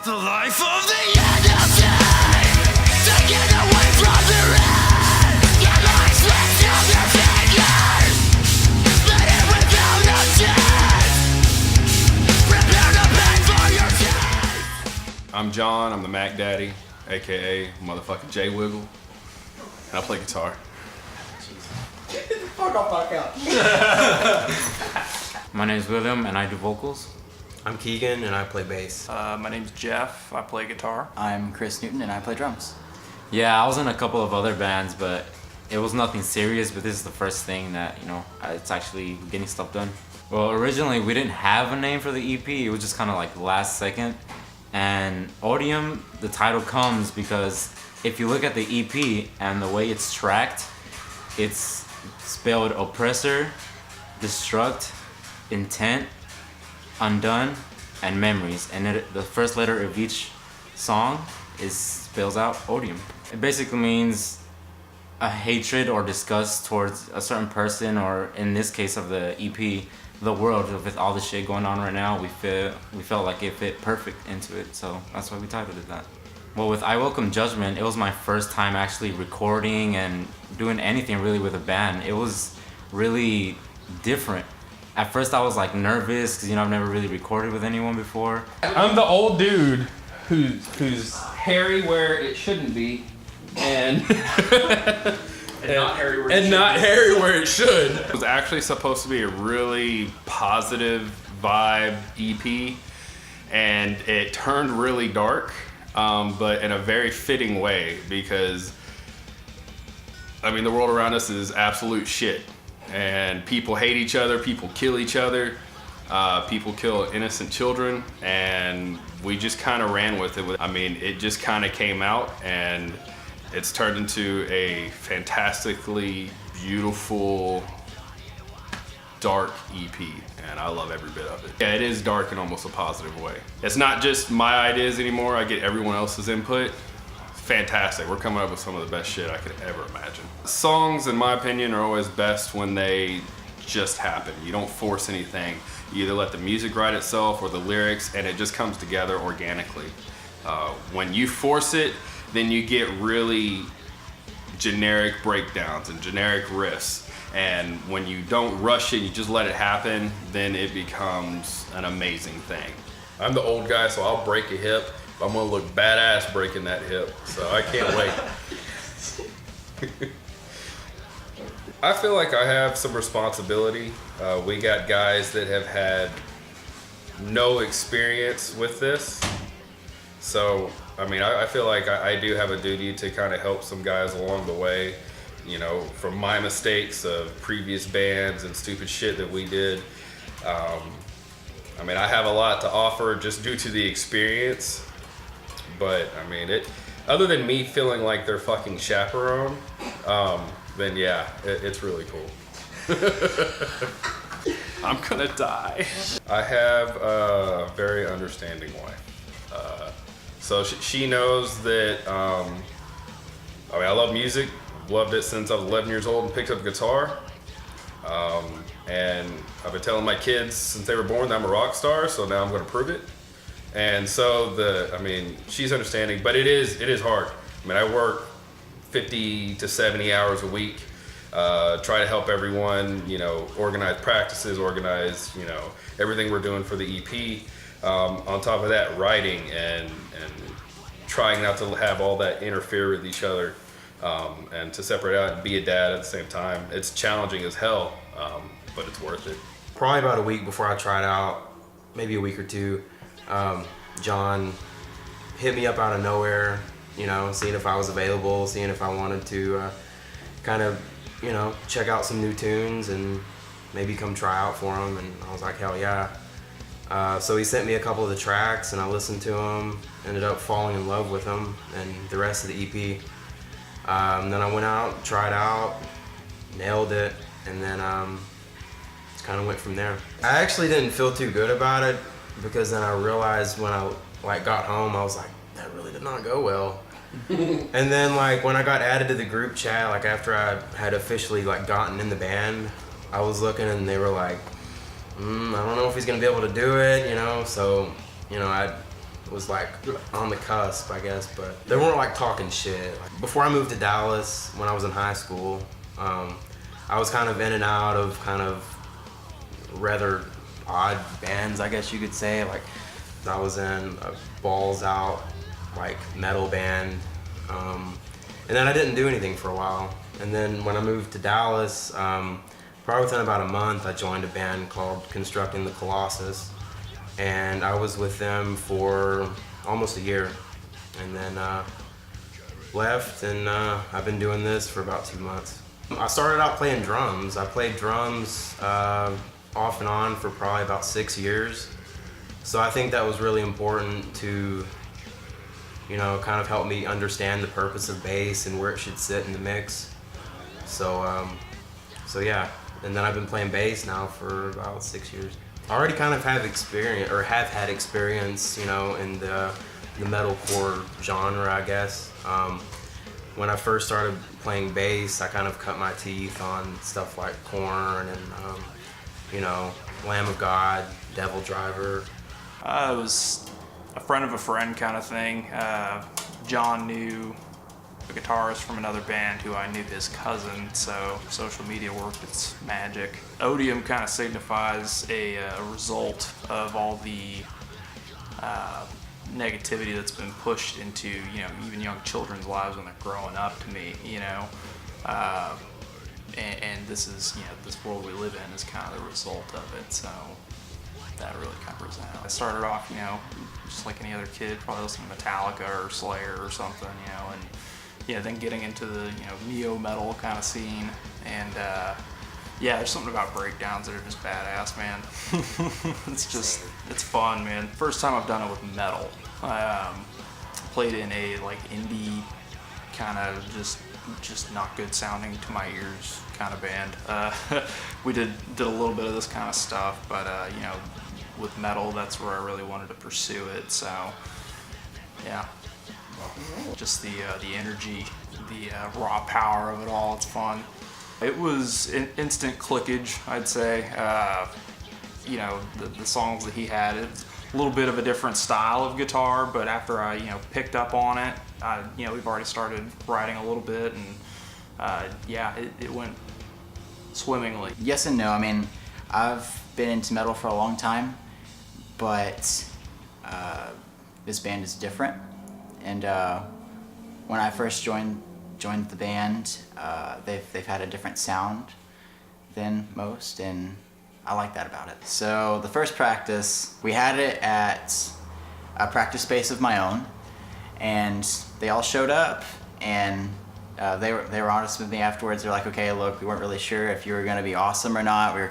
The life of the innocent, taken away from their head. The lies left on their fingers, bleeding without a chance. Prepare to pay for your sins. I'm John, I'm the Mac Daddy, aka motherfucking J Wiggle, and I play guitar. Get the fuck off my couch. My name is William and I do vocals. I'm Keegan and I play bass. My name's Jeff, I play guitar. I'm Chris Newton and I play drums. Yeah, I was in a couple of other bands, but it was nothing serious, but this is the first thing that, it's actually getting stuff done. Well, originally we didn't have a name for the EP, it was just kind of like last second. And Odium, the title comes because if you look at the EP and the way it's tracked, it's spelled oppressor, destruct, intent, undone, and memories, and the first letter of each song spells out Odium. It basically means a hatred or disgust towards a certain person, or in this case of the EP, the world. With all the shit going on right now, we felt like it fit perfect into it, so that's why we titled it that. Well, with I Welcome Judgement, it was my first time actually recording and doing anything really with a band. It was really different. At first I was like nervous because I've never really recorded with anyone before. I'm the old dude who's hairy where it shouldn't be, and Not hairy where it should. It was actually supposed to be a really positive vibe EP, and it turned really dark, but in a very fitting way, because the world around us is absolute shit. And people hate each other, people kill each other, people kill innocent children, and we just kind of ran with it. It just kind of came out, and it's turned into a fantastically beautiful, dark EP, and I love every bit of it. Yeah, it is dark in almost a positive way. It's not just my ideas anymore, I get everyone else's input. Fantastic. We're coming up with some of the best shit I could ever imagine. Songs, in my opinion, are always best when they just happen. You don't force anything. You either let the music write itself or the lyrics, and it just comes together organically. When you force it, then you get really generic breakdowns and generic riffs. And when you don't rush it, you just let it happen, then it becomes an amazing thing. I'm the old guy, so I'll break a hip. I'm gonna look badass breaking that hip, so I can't wait. I feel like I have some responsibility. We got guys that have had no experience with this, so I feel like I do have a duty to kind of help some guys along the way, from my mistakes of previous bands and stupid shit that we did. I have a lot to offer just due to the experience. But other than me feeling like they're fucking chaperone, then yeah, it's really cool. I'm gonna die. I have a very understanding wife. So she knows that, I love music, loved it since I was 11 years old and picked up a guitar. And I've been telling my kids since they were born that I'm a rock star, so now I'm gonna prove it. And so she's understanding, but it is hard. I work 50 to 70 hours a week, try to help everyone, organize practices, organize, everything we're doing for the EP. On top of that, writing and trying not to have all that interfere with each other, and to separate out and be a dad at the same time. It's challenging as hell, but it's worth it. Probably about a week before I tried out, maybe a week or two, John hit me up out of nowhere, seeing if I was available, seeing if I wanted to check out some new tunes and maybe come try out for him, and I was like, hell yeah. So he sent me a couple of the tracks and I listened to them, ended up falling in love with them and the rest of the EP. Then I went out, tried out, nailed it, and then just kind of went from there. I actually didn't feel too good about it, because then I realized when I got home, I was like, that really did not go well. And then when I got added to the group chat, after I had officially gotten in the band, I was looking and they were like, I don't know if he's gonna be able to do it, so I was like on the cusp, I guess, but they weren't like talking shit. Before I moved to Dallas, when I was in high school, I was kind of in and out of kind of rather odd bands, I guess you could say. Like I was in a balls out like metal band, and then I didn't do anything for a while. And then when I moved to Dallas, probably within about a month, I joined a band called Constructing the Colossus, and I was with them for almost a year, and then left, and I've been doing this for about 2 months. I started out playing drums. I played drums off and on for probably about 6 years, so I think that was really important to, you know, kind of help me understand the purpose of bass and where it should sit in the mix. So, so yeah, and then I've been playing bass now for about 6 years. I already kind of have experience, or have had experience, you know, in the metalcore genre, I guess. When I first started playing bass, I kind of cut my teeth on stuff like Korn and, you know, Lamb of God, Devil Driver. It was a friend of a friend kind of thing. John knew a guitarist from another band who I knew his cousin, so social media worked its magic. Odium kind of signifies a result of all the negativity that's been pushed into, you know, even young children's lives when they're growing up, to me, you know. And this is, you know, this world we live in is kind of the result of it, so that really kind of resounds. I started off, you know, just like any other kid, probably listening to Metallica or Slayer or something, you know, and yeah, then getting into the, you know, neo-metal kind of scene, and yeah, there's something about breakdowns that are just badass, man. It's fun, man. First time I've done it with metal. I played in a like indie kind of just not good sounding to my ears kind of band. We did a little bit of this kind of stuff, but you know, with metal, that's where I really wanted to pursue it. So yeah, just the energy, the raw power of it all. It's fun. It was instant clickage, I'd say. You know, the songs that he had, it's a little bit of a different style of guitar, but after I, you know, picked up on it, you know, we've already started writing a little bit, and yeah, it went swimmingly. Yes and no. I mean, I've been into metal for a long time, but this band is different. And when I first joined the band, they've had a different sound than most, and I like that about it. So the first practice, we had it at a practice space of my own, and they all showed up, and they were honest with me afterwards. They're like, okay, look, we weren't really sure if you were going to be awesome or not. We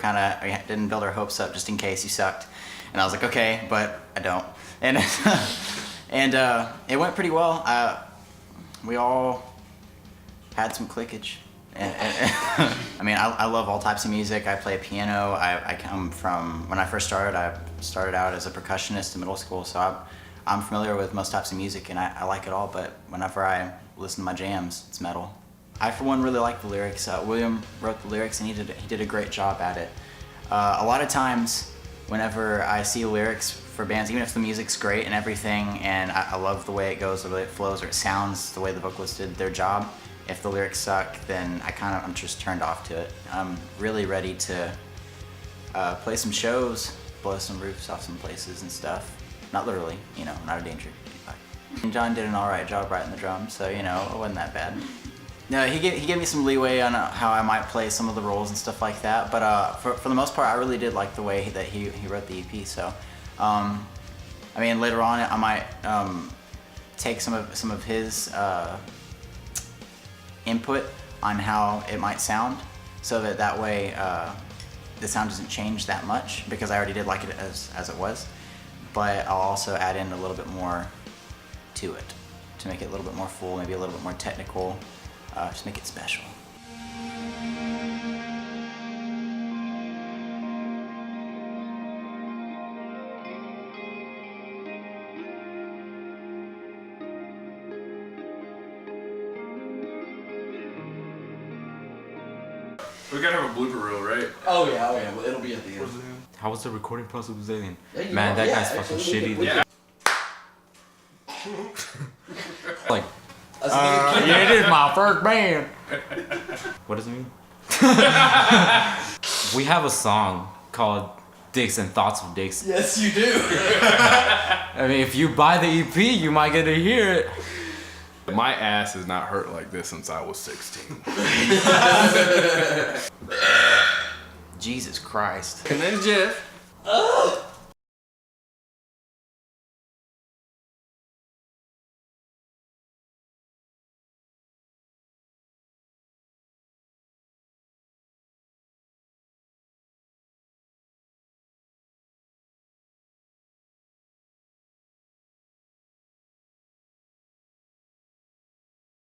didn't build our hopes up just in case you sucked. And I was like, okay, but I don't. And and it went pretty well. We all had some clickage. I mean, I love all types of music. I play piano. I come from, when I first started, I started out as a percussionist in middle school, so I'm familiar with most types of music, and I like it all, but whenever I listen to my jams, it's metal. I, for one, really like the lyrics. William wrote the lyrics, and he did a great job at it. A lot of times, whenever I see lyrics for bands, even if the music's great and everything, and I love the way it goes, the way it flows, or it sounds, the way the vocalists did their job, if the lyrics suck, then I'm just turned off to it. I'm really ready to play some shows, blow some roofs off some places and stuff. Not literally, you know, not a danger. And John did an alright job writing the drums, so, you know, it wasn't that bad. No, he gave me some leeway on how I might play some of the roles and stuff like that, but for the most part, I really did like the way that he wrote the EP, so, I mean, later on, I might take some of his input on how it might sound, so that way the sound doesn't change that much, because I already did like it as it was, but I'll also add in a little bit more to it to make it a little bit more full, maybe a little bit more technical, just make it special. We gotta have a blooper reel, right? Oh yeah, well, it'll be at the end. How was the recording process with Zalen? Yeah, Man, that yeah, guy's fucking actually, shitty. we Yeah. Like, yeah, it is my first band. What does it mean? We have a song called Dicks and Thoughts of Dicks. Yes, you do. I mean, if you buy the EP, you might get to hear it. My ass has not hurt like this since I was 16. Jesus Christ. And then Jeff.